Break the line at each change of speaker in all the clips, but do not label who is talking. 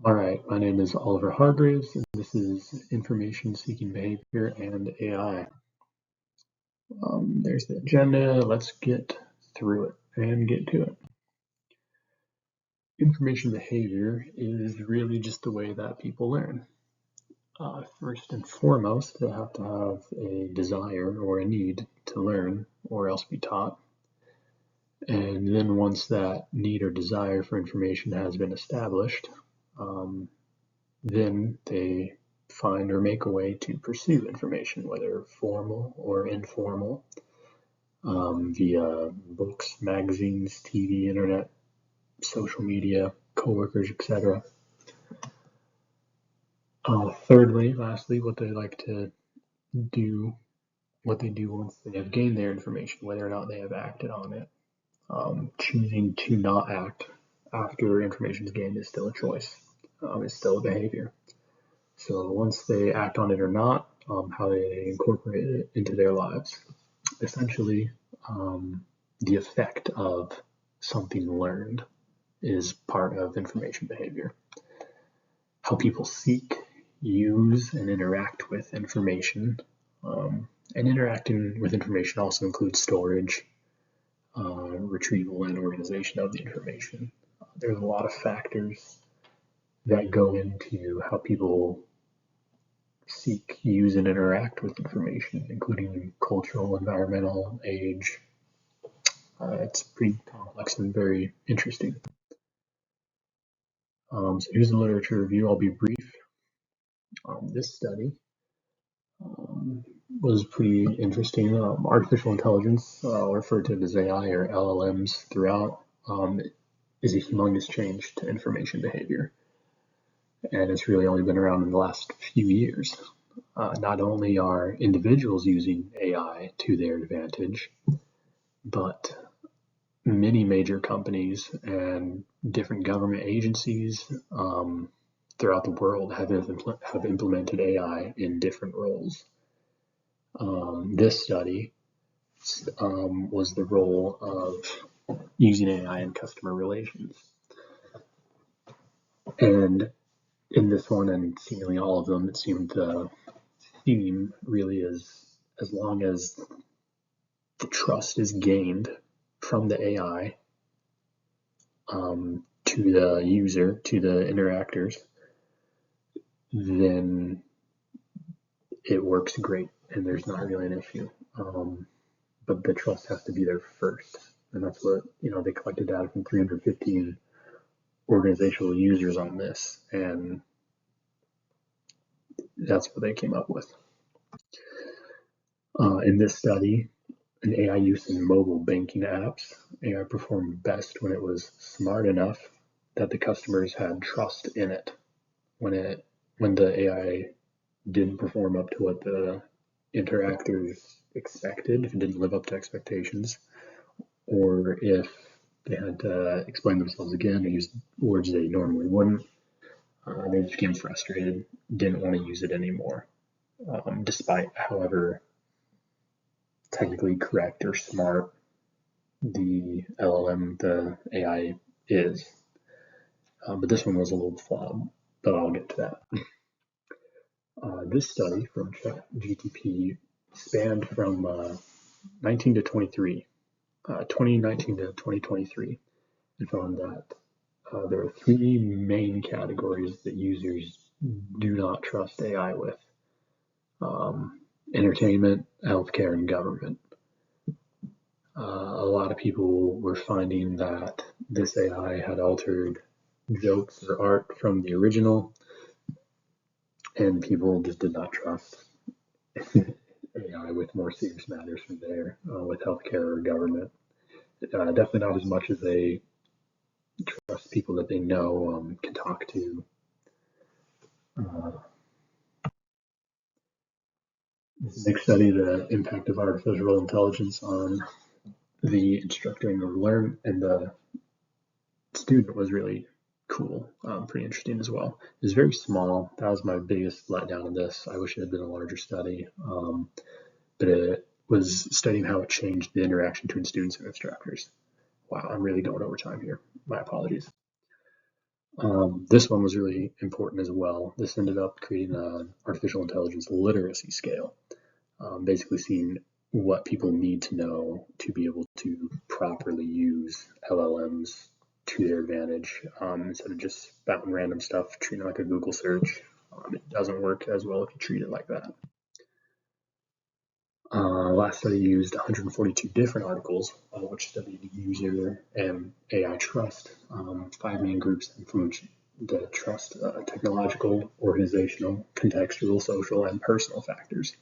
All right, my name is Oliver Hargraves, and this is Information Seeking Behavior and AI. There's the agenda. Let's get through it and get to it. Information behavior is really just the way that people learn. First and foremost, they have to have a desire or a need to learn or else be taught. And then once that need or desire for information has been established, then they find or make a way to pursue information, whether formal or informal, via books, magazines, TV, internet, social media, coworkers, etc. Lastly, what they like to do, what they do once they have gained their information, whether or not they have acted on it. Choosing to not act after information is gained is still a choice. It's still a behavior. So once they act on it or not, how they incorporate it into their lives. Essentially, the effect of something learned is part of information behavior. How people seek, use, and interact with information. And interacting with information also includes storage, retrieval, and organization of the information. There's a lot of factors that go into how people seek, use, and interact with information, including cultural, environmental, age. It's pretty complex and very interesting. So here's the literature review. I'll be brief. This study was pretty interesting. Artificial intelligence, referred to as AI or LLMs throughout, is a humongous change to information behavior. And it's really only been around in the last few years. Not only are individuals using AI to their advantage, but many major companies and different government agencies throughout the world have implemented AI in different roles. This study was the role of using AI in customer relations. And in this one, and seemingly all of them, it seemed the theme really is, as long as the trust is gained from the AI to the user, to the interactors, then it works great and there's not really an issue. But the trust has to be there first. And that's what, they collected data from 315 organizational users on this, and that's what they came up with. In this study, in AI use in mobile banking apps, AI performed best when it was smart enough that the customers had trust in it. When the AI didn't perform up to what the interactors expected, if it didn't live up to expectations, or if they had to explain themselves again or use words they normally wouldn't, they just became frustrated, didn't want to use it anymore, despite however technically correct or smart the LLM, the AI is. But this one was a little flawed, but I'll get to that. This study from ChatGPT spanned from 19 to 23, 2019 to 2023, and found that there are three main categories that users do not trust AI with: entertainment, healthcare, and government. A lot of people were finding that this AI had altered jokes or art from the original, and people just did not trust AI with more serious matters from there, with healthcare or government. Definitely not as much as they trust people that they know, can talk to. This next study, the impact of artificial intelligence on the instructor and the student, was really cool, pretty interesting as well. It was very small. That was my biggest letdown of this. I wish it had been a larger study, but it was studying how it changed the interaction between students and instructors. Wow, I'm really going over time here. My apologies. This one was really important as well. This ended up creating an artificial intelligence literacy scale, basically seeing what people need to know to be able to properly use LLMs to their advantage, instead of just spouting random stuff, treating it like a Google search. It doesn't work as well if you treat it like that. Last study used 142 different articles, which studied user and AI trust. 5 main groups influence the trust: technological, organizational, contextual, social, and personal factors.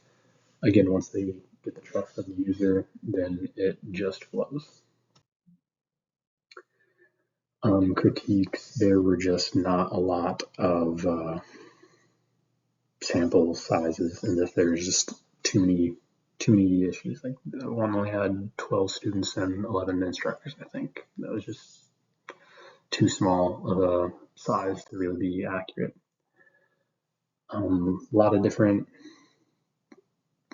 Again, once they get the trust of the user, then it just flows. Critiques, there were just not a lot of sample sizes, and if there's just too many issues. Like one only had 12 students and 11 instructors, I think. That was just too small of a size to really be accurate. A lot of different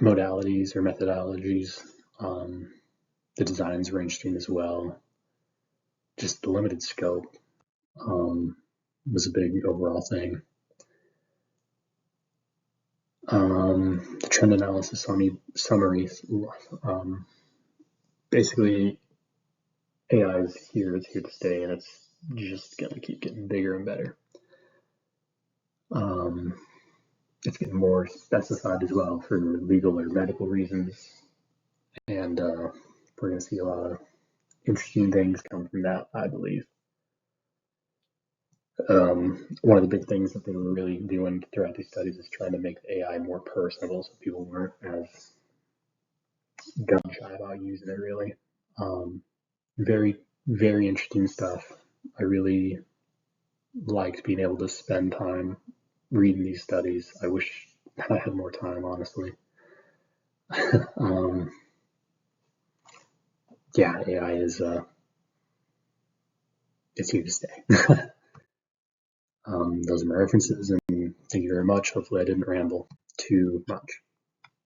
modalities or methodologies. The designs were interesting as well. Just the limited scope was a big overall thing. The trend analysis summaries. Basically, AI is here. It's here to stay, and it's just gonna keep getting bigger and better. It's getting more specified as well for legal or medical reasons, and we're gonna see a lot of interesting things come from that, I believe. One of the big things that they were really doing throughout these studies is trying to make the AI more personable, so people weren't as gun shy about using it. Really, very, very interesting stuff. I really liked being able to spend time reading these studies. I wish I had more time, honestly. Yeah, AI is it's here to stay. Those are my references, and thank you very much. Hopefully I didn't ramble too much.